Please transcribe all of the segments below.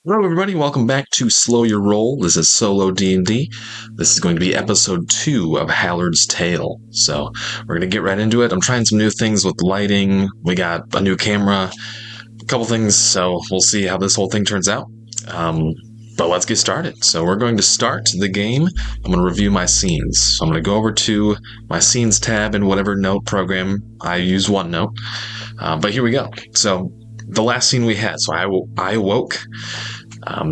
Hello, everybody. Welcome back to Slow Your Roll. This is Solo D&D. This is going to be episode 2 of Hallard's Tale. So we're going to get right into it. I'm trying some new things with lighting. We got a new camera, a couple things. So we'll see how this whole thing turns out. But let's get started. So we're going to start the game. I'm going to review my scenes. So I'm going to go over to my scenes tab in whatever note program. I use OneNote. But here we go. So the last scene we had. So I awoke.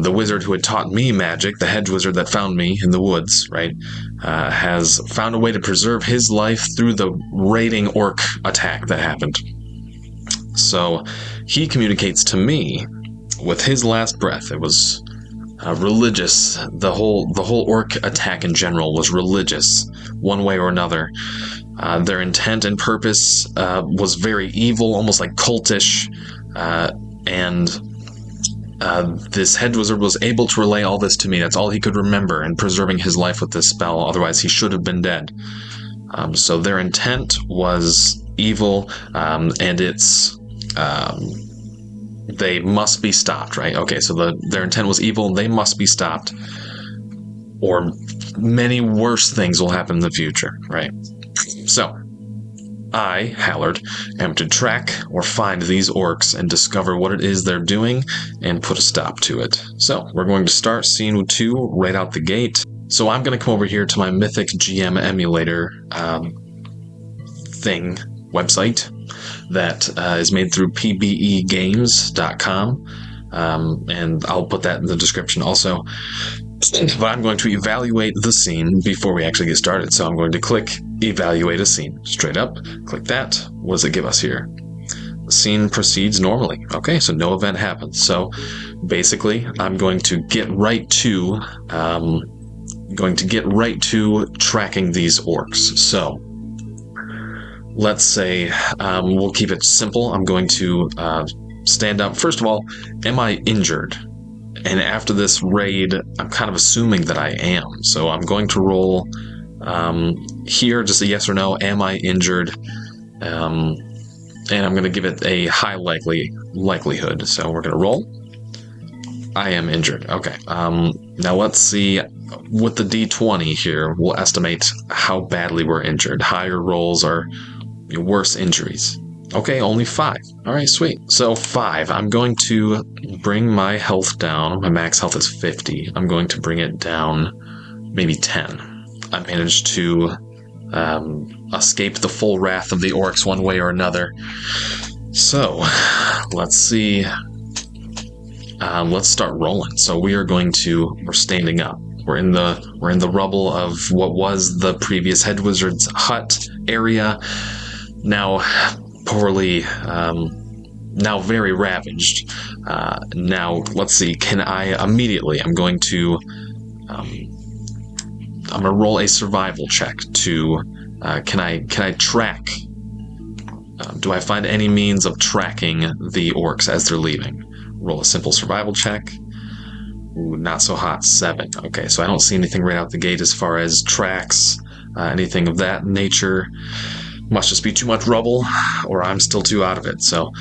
The wizard who had taught me magic, the hedge wizard that found me in the woods, right, has found a way to preserve his life through the raiding orc attack that happened. So he communicates to me with his last breath. It was religious. The whole orc attack in general was religious, one way or another. Their intent and purpose was very evil, almost like cultish, and this hedge wizard was able to relay all this to me. That's all he could remember in preserving his life with this spell. Otherwise, he should have been dead. So their intent was evil, and they must be stopped, right? Okay, so their intent was evil. They must be stopped, or many worse things will happen in the future, right? So I, Hallard, am to track or find these orcs and discover what it is they're doing and put a stop to it. So we're going to start scene 2 right out the gate. So I'm going to come over here to my Mythic GM emulator website that is made through pbegames.com, and I'll put that in the description also. But I'm going to evaluate the scene before we actually get started. So I'm going to click evaluate a scene. Straight up, click that. What does it give us here? The scene proceeds normally. Okay, so no event happens. So basically, I'm going to get right to tracking these orcs. So let's say we'll keep it simple. I'm going to stand up. First of all, am I injured? And after this raid, I'm kind of assuming that I am. So I'm going to roll here, just a yes or no. Am I injured? And I'm going to give it a high likelihood. So we're going to roll. I am injured. Okay. Now let's see. With the D20 here, we'll estimate how badly we're injured. Higher rolls are worse injuries. Okay, only 5. All right, sweet. So 5. I'm going to bring my health down. My max health is 50. I'm going to bring it down maybe 10. I managed to escape the full wrath of the orcs one way or another. So let's see. Let's start rolling. So we're standing up. We're in the rubble of what was the previous head wizard's hut area. Now poorly, now very ravaged. Now let's see. Can I immediately? I'm going to roll a survival check to. Can I track? Do I find any means of tracking the orcs as they're leaving? Roll a simple survival check. Ooh, not so hot. 7. Okay, so I don't see anything right out the gate as far as tracks, anything of that nature. Must just be too much rubble, or I'm still too out of it. So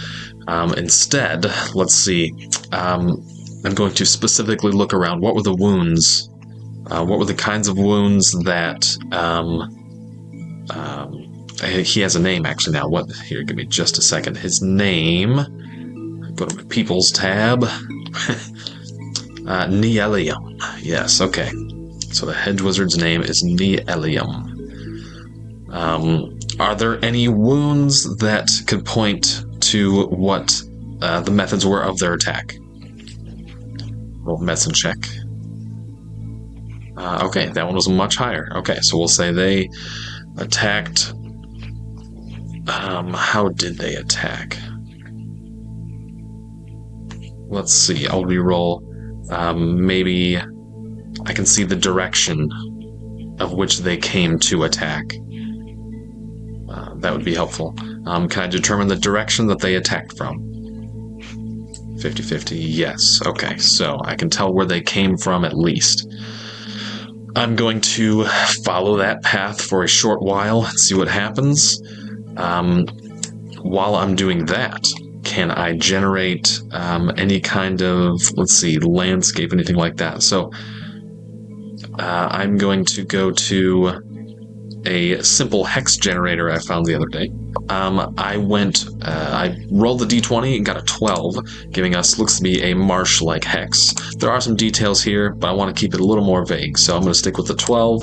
instead, let's see. I'm going to specifically look around. What were the wounds? What were the kinds of wounds that... he has a name, actually, now. What? Here, give me just a second. His name... Go to my People's tab. Nielium. Yes, okay. So the hedge wizard's name is Nielium. Are there any wounds that could point to what the methods were of their attack? Roll medicine check. Okay, that one was much higher. Okay, so we'll say they attacked... how did they attack? Let's see, I'll reroll. Maybe I can see the direction of which they came to attack. That would be helpful. Can I determine the direction that they attacked from? 50-50, yes. Okay, so I can tell where they came from at least. I'm going to follow that path for a short while and see what happens. While I'm doing that, Can I generate any kind of, let's see, landscape, anything like that? So I'm going to go to a simple hex generator I found the other day. I rolled the d20 and got a 12, giving us, looks to be a marsh-like hex. There are some details here, but I want to keep it a little more vague, so I'm going to stick with the 12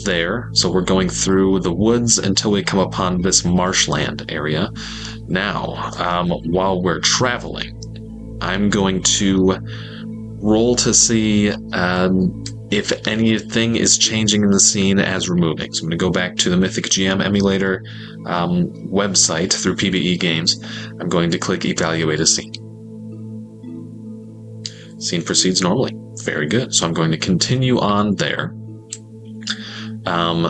there. So we're going through the woods until we come upon this marshland area. Now, while we're traveling, I'm going to roll to see if anything is changing in the scene as we're moving. So I'm going to go back to the Mythic GM emulator website through PvE Games. I'm going to click Evaluate a Scene. Scene proceeds normally. Very good. So I'm going to continue on there.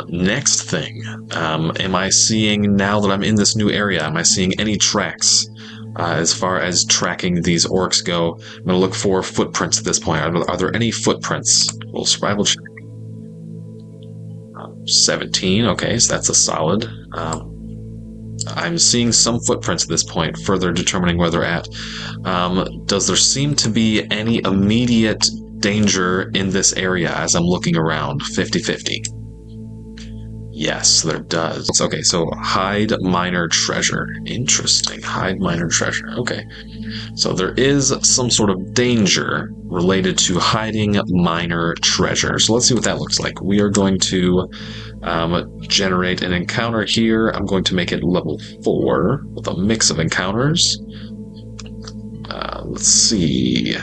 Next thing, am I seeing, now that I'm in this new area, am I seeing any tracks? As far as tracking these orcs go, I'm going to look for footprints at this point. Are there any footprints? We'll survival check. 17, okay, so that's a solid. I'm seeing some footprints at this point, further determining where they're at. Does there seem to be any immediate danger in this area as I'm looking around? 50-50. Yes, there does. Okay, so hide minor treasure. Interesting. Hide minor treasure. Okay. So there is some sort of danger related to hiding minor treasure. So let's see what that looks like. We are going to generate an encounter here. I'm going to make it level 4 with a mix of encounters. Let's see.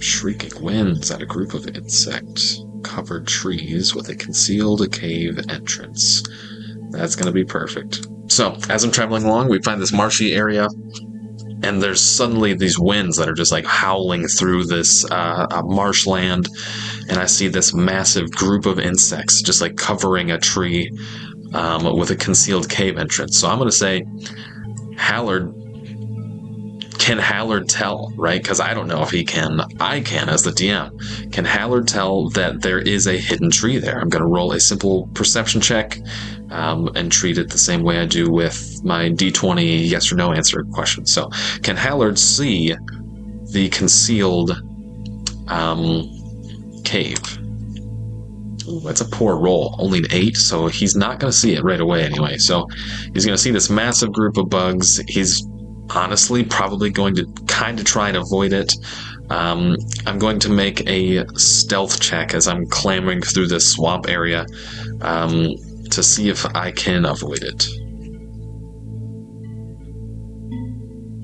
Shrieking winds at a group of insects. Covered trees with a concealed cave entrance. That's going to be perfect. So, as I'm traveling along, we find this marshy area, and there's suddenly these winds that are just like howling through this marshland, and I see this massive group of insects just like covering a tree with a concealed cave entrance. So I'm going to say, Hallard, can Hallard tell, right? Because I don't know if he can. I can as the DM. Can Hallard tell that there is a hidden tree there? I'm going to roll a simple perception check and treat it the same way I do with my D20 yes or no answer question. So can Hallard see the concealed cave? Ooh, that's a poor roll. Only an 8, so he's not going to see it right away anyway. So he's going to see this massive group of bugs. He's honestly probably going to kind of try and avoid it. I'm going to make a stealth check as I'm clambering through this swamp area to see if I can avoid it.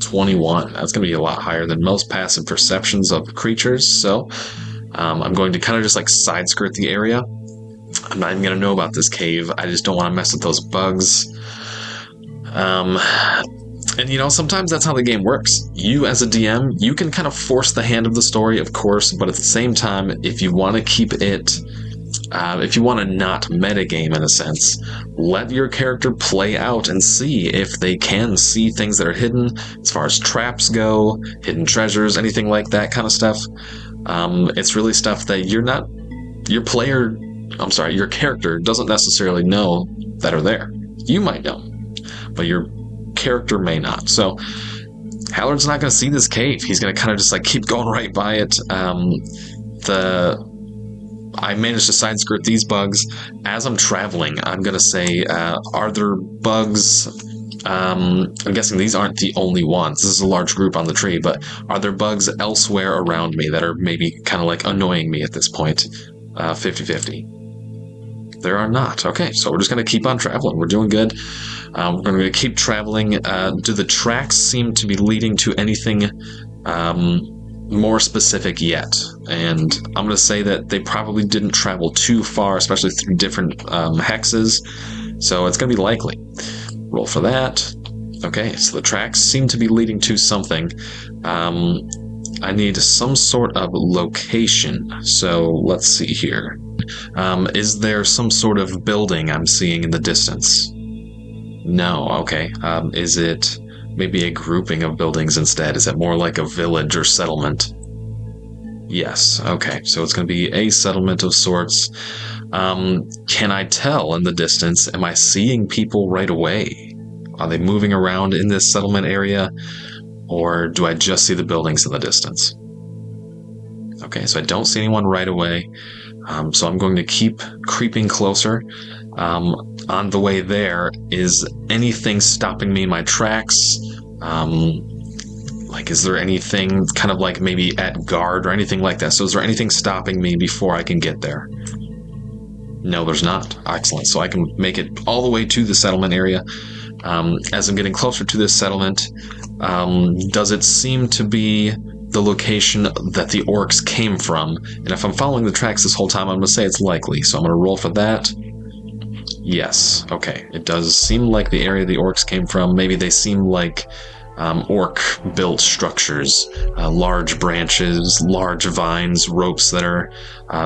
21. That's going to be a lot higher than most passive perceptions of creatures, so I'm going to kind of just like side skirt the area. I'm not even going to know about this cave. I just don't want to mess with those bugs. And, you know, sometimes that's how the game works. You, as a DM, you can kind of force the hand of the story, of course, but at the same time, if you want to keep it, if you want to not metagame in a sense, let your character play out and see if they can see things that are hidden, as far as traps go, hidden treasures, anything like that kind of stuff. It's really stuff that your character doesn't necessarily know that are there. You might know, but your character may not. So Hallard's not going to see this cave. He's going to kind of just like keep going right by it. I managed to side skirt these bugs. As I'm traveling, I'm going to say, are there bugs? I'm guessing these aren't the only ones. This is a large group on the tree, but are there bugs elsewhere around me that are maybe kind of like annoying me at this point? 50-50. There are not. Okay, so we're just going to keep on traveling. We're doing good. We're going to keep traveling. Do the tracks seem to be leading to anything more specific yet? And I'm going to say that they probably didn't travel too far, especially through different hexes. So it's going to be likely. Roll for that. Okay, so the tracks seem to be leading to something. I need some sort of location. So let's see here. Is there some sort of building I'm seeing in the distance? No, okay. Is it maybe a grouping of buildings instead? Is it more like a village or settlement? Yes, okay. So it's going to be a settlement of sorts. Can I tell in the distance, am I seeing people right away? Are they moving around in this settlement area? Or do I just see the buildings in the distance? Okay, so I don't see anyone right away. So I'm going to keep creeping closer. On the way there, is anything stopping me in my tracks? Like, is there anything kind of like maybe at guard or anything like that? So is there anything stopping me before I can get there? No, there's not. Excellent. So I can make it all the way to the settlement area. As I'm getting closer to this settlement, does it seem to be the location that the orcs came from? And if I'm following the tracks this whole time, I'm going to say it's likely. So I'm going to roll for that. Yes. Okay. It does seem like the area the orcs came from. Maybe they seem like orc-built structures, large branches, large vines, ropes that are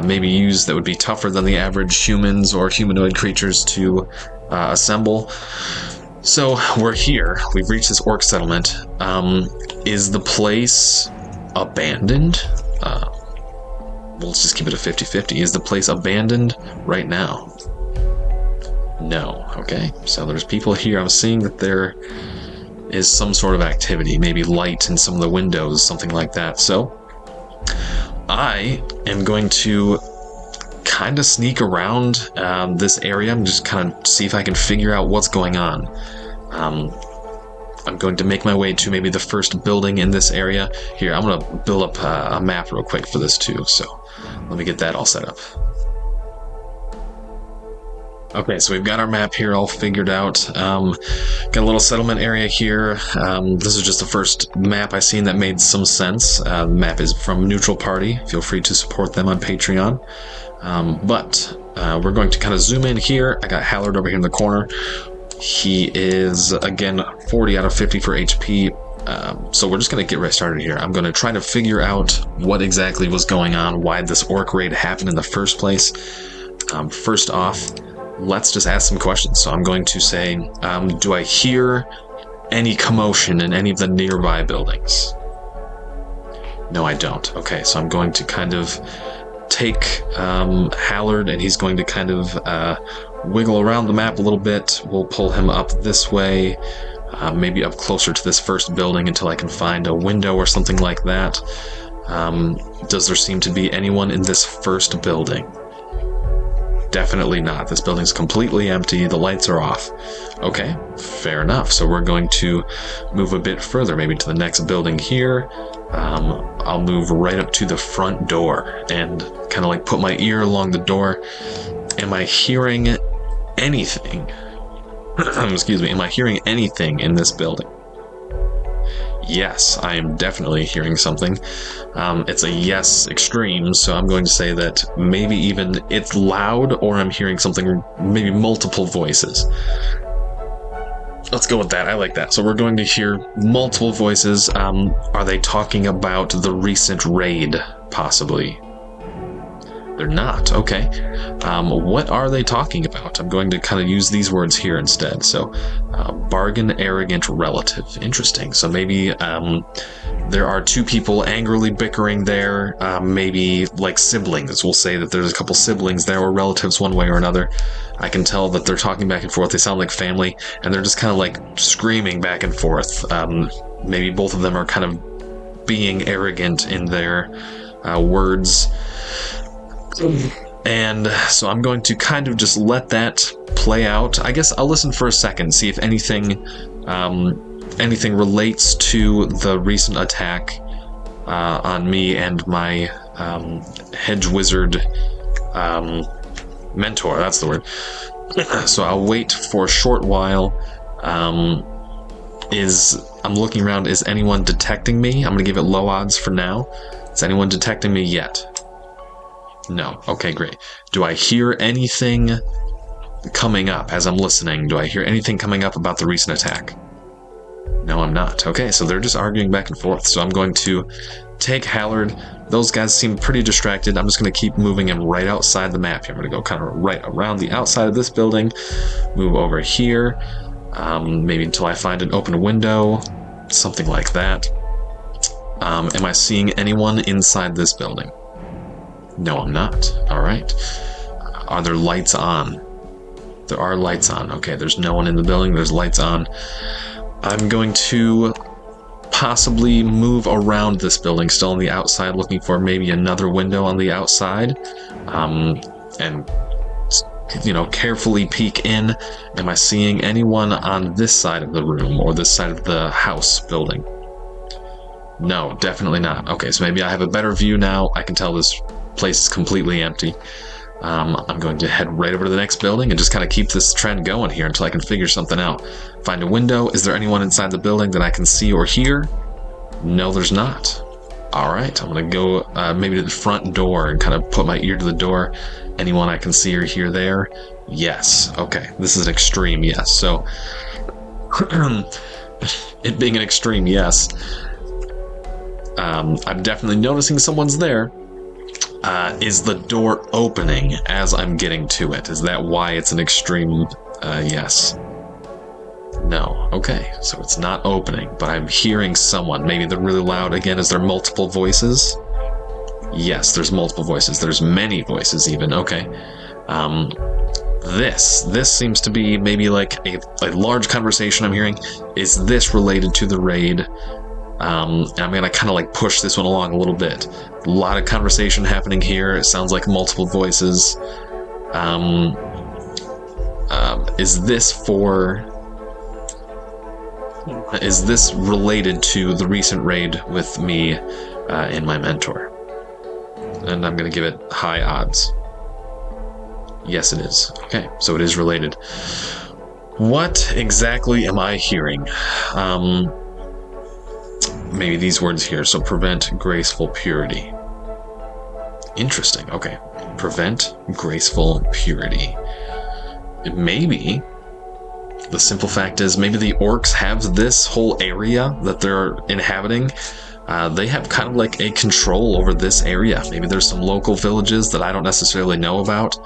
maybe used that would be tougher than the average humans or humanoid creatures to assemble. So we're here. We've reached this orc settlement. Is the place abandoned? Let's just keep it a 50-50. Is the place abandoned right now? No. Okay. So there's people here. I'm seeing that there is some sort of activity, maybe light in some of the windows, something like that. So I am going to kind of sneak around this area and just kind of see if I can figure out what's going on. I'm going to make my way to maybe the first building in this area. Here, I'm going to build up a map real quick for this too, so let me get that all set up. Okay, so we've got our map here all figured out. Got a little settlement area here. This is just the first map I seen that made some sense. The map is from Neutral Party. Feel free to support them on Patreon. But we're going to kind of zoom in here. I got Hallard over here in the corner. He is, again, 40 out of 50 for HP. So we're just going to get right started here. I'm going to try to figure out what exactly was going on, why this orc raid happened in the first place. First off, let's just ask some questions. So I'm going to say, do I hear any commotion in any of the nearby buildings? No, I don't. Okay, so I'm going to kind of take Hallard, and he's going to kind of wiggle around the map a little bit. We'll pull him up this way, maybe up closer to this first building until I can find a window or something like that. Does there seem to be anyone in this first building? Definitely not. This building's completely empty. The lights are off. Okay, fair enough. So we're going to move a bit further, maybe to the next building here. I'll move right up to the front door and kind of like put my ear along the door. Am I hearing anything? Excuse me. Am I hearing anything in this building? Yes, I am definitely hearing something. It's a yes extreme, so I'm going to say that maybe even it's loud, or I'm hearing something, maybe multiple voices. Let's go with that. I like that. So we're going to hear multiple voices. Are they talking about the recent raid, possibly? They're not. Okay. What are they talking about? I'm going to kind of use these words here instead. So, bargain, arrogant, relative. Interesting. So maybe there are two people angrily bickering there. Maybe like siblings. We'll say that there's a couple siblings there, or relatives one way or another. I can tell that they're talking back and forth. They sound like family, and they're just kind of like screaming back and forth. Maybe both of them are kind of being arrogant in their words. And so I'm going to kind of just let that play out. I guess I'll listen for a second, see if anything relates to the recent attack on me and my hedge wizard mentor. That's the word. So I'll wait for a short while. I'm looking around. Is anyone detecting me? I'm going to give it low odds for now. Is anyone detecting me yet? No. Okay, great. Do I hear anything coming up as I'm listening? Do I hear anything coming up about the recent attack? No, I'm not. Okay, so they're just arguing back and forth. So I'm going to take Hallard. Those guys seem pretty distracted. I'm just going to keep moving him right outside the map here. I'm going to go kind of right around the outside of this building, move over here, maybe until I find an open window, something like that. Am I seeing anyone inside this building? No, I'm not. All right. Are there lights on? There are lights on. Okay, there's no one in the building. There's lights on. I'm going to possibly move around this building, still on the outside, looking for maybe another window on the outside. And carefully peek in. Am I seeing anyone on this side of the room or this side of the house building? No, definitely not. Okay, so maybe I have a better view now. I can tell this place is completely empty. I'm going to head right over to the next building and just kind of keep this trend going here until I can figure something out. Find a window. Is there anyone inside the building that I can see or hear? No, there's not. All right, I'm going to go maybe to the front door and kind of put my ear to the door. Anyone I can see or hear there? Yes. Okay, this is an extreme yes. So, it being an extreme yes, I'm definitely noticing someone's there. Is the door opening as I'm getting to it? Is that why it's an extreme yes? No. Okay, so it's not opening, but I'm hearing someone. Maybe they're really loud. Again, is there multiple voices? Yes, there's multiple voices. There's many voices even. Okay. This seems to be maybe like a large conversation I'm hearing. Is this related to the raid? I'm going to kind of like push this one along a little bit. A lot of conversation happening here. It sounds like multiple voices. Is this related to the recent raid with me and my mentor? And I'm going to give it high odds. Yes, it is. Okay, so it is related. What exactly am I hearing? Maybe these words here. So prevent graceful purity. Interesting. Okay. Prevent graceful purity. Maybe the simple fact is maybe the orcs have this whole area that they're inhabiting. They have kind of like a control over this area. Maybe there's some local villages that I don't necessarily know about,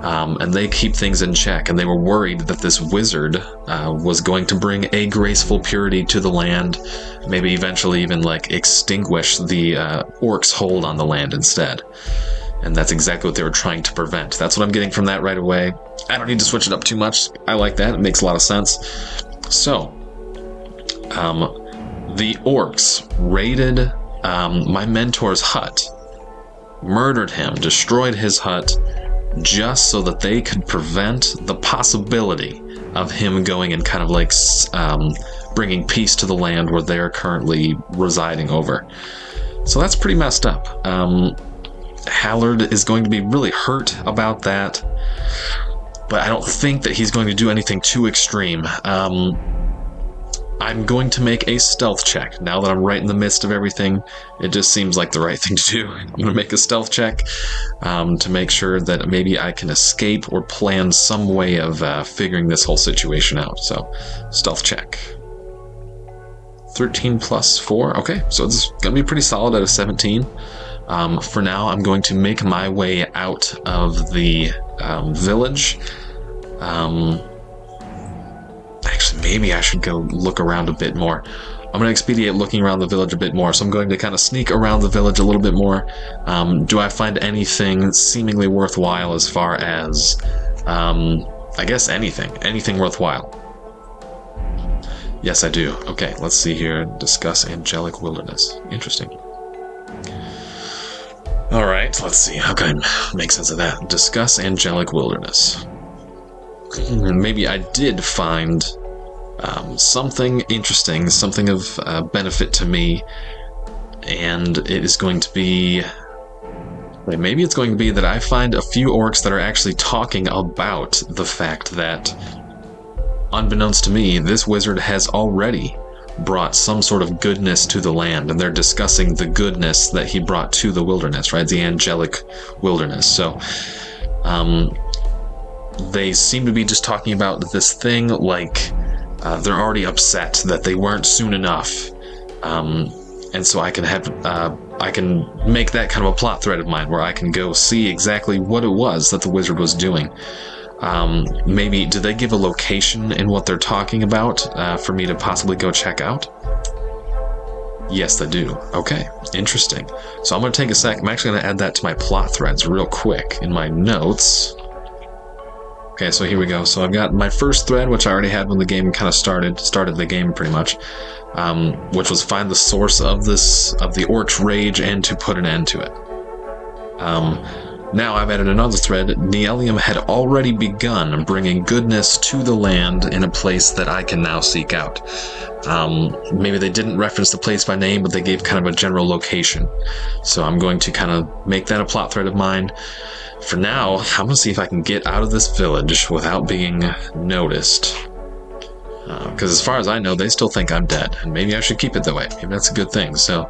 and they keep things in check. And they were worried that this wizard was going to bring a graceful purity to the land, maybe eventually even like extinguish the orcs' hold on the land instead. And that's exactly what they were trying to prevent. That's what I'm getting from that right away. I don't need to switch it up too much. I like that. It makes a lot of sense. So, the orcs raided my mentor's hut, murdered him, destroyed his hut, just so that they could prevent the possibility of him going and kind of like bringing peace to the land where they're currently residing over. So that's pretty messed up. Hallard is going to be really hurt about that, but I don't think that he's going to do anything too extreme. I'm going to make a stealth check. Now that I'm right in the midst of everything, it just seems like the right thing to do. I'm going to make a stealth check to make sure that maybe I can escape or plan some way of figuring this whole situation out. So, stealth check. 13 plus 4. Okay, so it's going to be pretty solid at a 17. For now, I'm going to make my way out of the village. Actually, maybe I should go look around a bit more. I'm going to expedite looking around the village a bit more, so I'm going to kind of sneak around the village a little bit more. Do I find anything seemingly worthwhile as far as, I guess anything worthwhile? Yes, I do. Okay, let's see here. Discuss angelic wilderness. Interesting. All right, let's see. How can I make sense of that? Discuss angelic wilderness. Maybe I did find something interesting, something of benefit to me, and it is going to be... Maybe it's going to be that I find a few orcs that are actually talking about the fact that, unbeknownst to me, this wizard has already brought some sort of goodness to the land, and they're discussing the goodness that he brought to the wilderness, right? The angelic wilderness. So, they seem to be just talking about this thing like they're already upset that they weren't soon enough. And so I can make that kind of a plot thread of mine where I can go see exactly what it was that the wizard was doing. Maybe, did they give a location in what they're talking about for me to possibly go check out? Yes, they do. Okay, interesting. So I'm going to take a sec. I'm actually going to add that to my plot threads real quick in my notes. Okay, so here we go. So I've got my first thread, which I already had when the game kind of started the game pretty much, which was find the source of the orc's rage and to put an end to it. Now I've added another thread. Neelium had already begun bringing goodness to the land in a place that I can now seek out. Maybe they didn't reference the place by name, but they gave kind of a general location. So I'm going to kind of make that a plot thread of mine. For now, I'm going to see if I can get out of this village without being noticed. Because as far as I know, they still think I'm dead, and maybe I should keep it that way. Maybe that's a good thing. So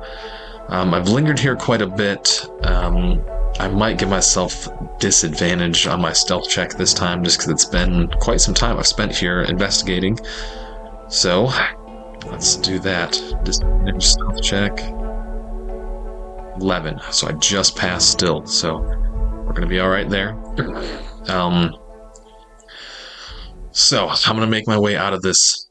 I've lingered here quite a bit. I might give myself disadvantage on my stealth check this time, just because it's been quite some time I've spent here investigating. So let's do that. Disadvantage stealth check. 11. So I just passed still. So we're going to be all right there. So I'm going to make my way out of this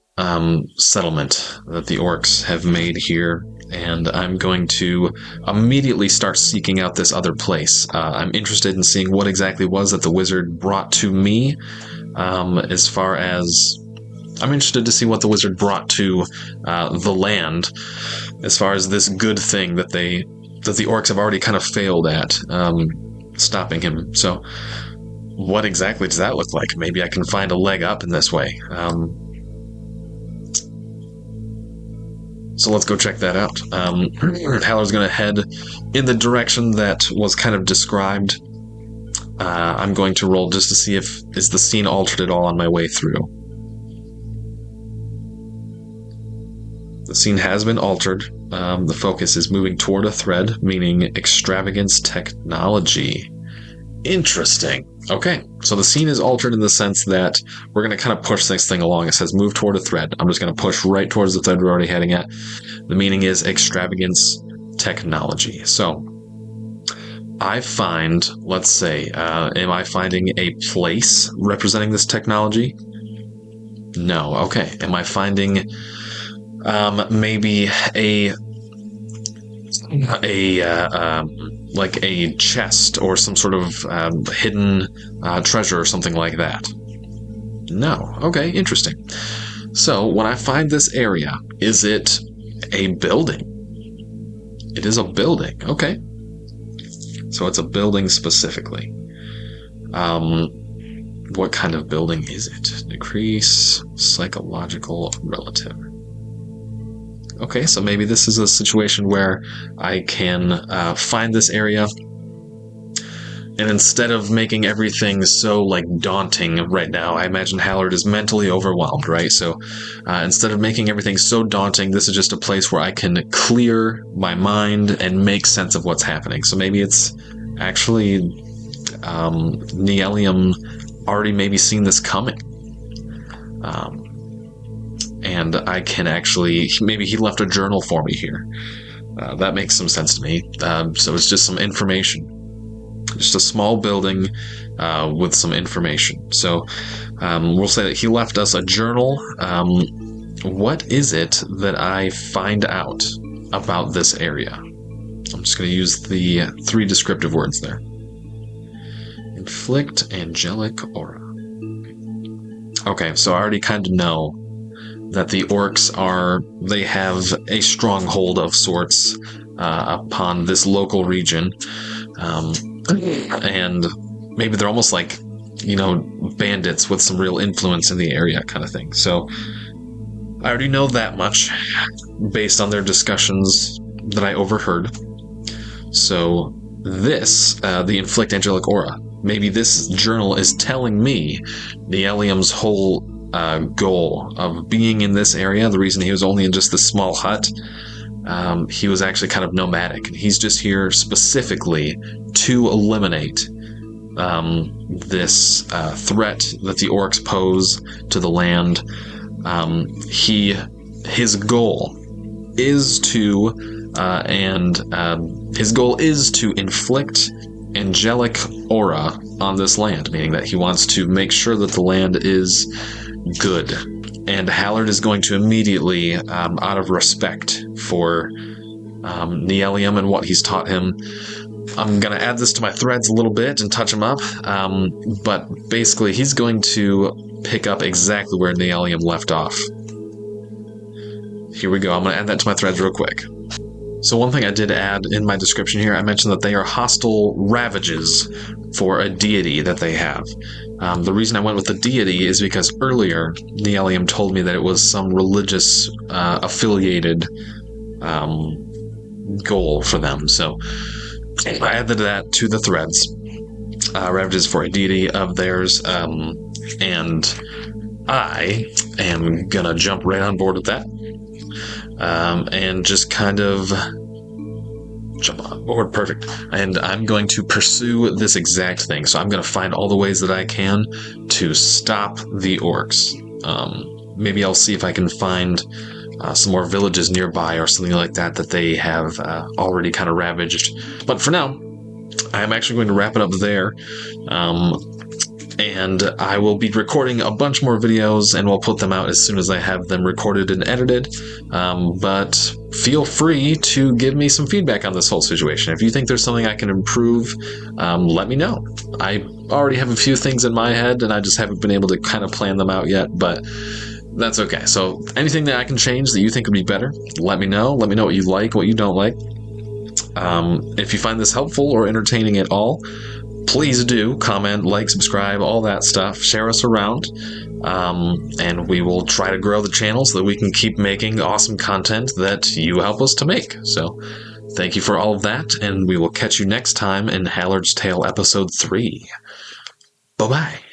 settlement that the orcs have made here, and I'm going to immediately start seeking out this other place. I'm interested in seeing what exactly was that the wizard brought to me, as far as I'm interested to see what the wizard brought to the land, as far as this good thing that the orcs have already kind of failed at stopping him. So what exactly does that look like? Maybe I can find a leg up in this way. So let's go check that out. Hallard's going to head in the direction that was kind of described. I'm going to roll just to see is the scene altered at all on my way through. The scene has been altered. The focus is moving toward a thread, meaning extravagance technology. Interesting. Okay, so the scene is altered in the sense that we're going to kind of push this thing along. It says move toward a thread. I'm just going to push right towards the thread we're already heading at. The meaning is extravagance technology. So I find, let's say, am I finding a place representing this technology? No. Okay. Am I finding maybe like a chest or some sort of hidden treasure or something like that? No. Okay, interesting. So when I find this area, is it a building? It is a building. Okay. So it's a building specifically. What kind of building is it? Decrease psychological relative. Okay, so maybe this is a situation where I can find this area, and instead of making everything so daunting right now, I imagine Hallard is mentally overwhelmed, right? So instead of making everything so daunting, this is just a place where I can clear my mind and make sense of what's happening. So maybe it's actually Neelium already maybe seen this coming. And I can actually, maybe he left a journal for me here. That makes some sense to me. So it's just some information. Just a small building with some information. So we'll say that he left us a journal. What is it that I find out about this area? I'm just going to use the 3 descriptive words there. Inflict angelic aura. Okay, so I already kind of know that the orcs they have a stronghold of sorts upon this local region. And maybe they're almost like, bandits with some real influence in the area kind of thing. So I already know that much based on their discussions that I overheard. So this, the Inflict Angelic Aura, maybe this journal is telling me Neelium's whole goal of being in this area. The reason he was only in just this small hut, he was actually kind of nomadic, and he's just here specifically to eliminate this threat that the orcs pose to the land. His goal is to inflict angelic aura on this land, meaning that he wants to make sure that the land is good. And Hallard is going to immediately, out of respect for Neelium and what he's taught him, I'm going to add this to my threads a little bit and touch him up. But basically, he's going to pick up exactly where Nealium left off. Here we go. I'm going to add that to my threads real quick. So one thing I did add in my description here, I mentioned that they are hostile ravages for a deity that they have. The reason I went with the deity is because earlier, Nealium told me that it was some religious affiliated goal for them. So I added that to the threads. Ravages for a deity of theirs, and I am gonna jump right on board with that, and just kind of jump on board. Perfect. And I'm going to pursue this exact thing. So I'm going to find all the ways that I can to stop the orcs. Maybe I'll see if I can find some more villages nearby or something like that they have already kind of ravaged. But for now, I'm actually going to wrap it up there. And I will be recording a bunch more videos, and we'll put them out as soon as I have them recorded and edited. But feel free to give me some feedback on this whole situation. If you think there's something I can improve, let me know. I already have a few things in my head, and I just haven't been able to kind of plan them out yet, but that's okay. So anything that I can change that you think would be better, let me know. Let me know what you like, what you don't like. If you find this helpful or entertaining at all, please do comment, like, subscribe, all that stuff. Share us around, and we will try to grow the channel so that we can keep making awesome content that you help us to make. So thank you for all of that, and we will catch you next time in Hallard's Tale Episode 3. Bye-bye.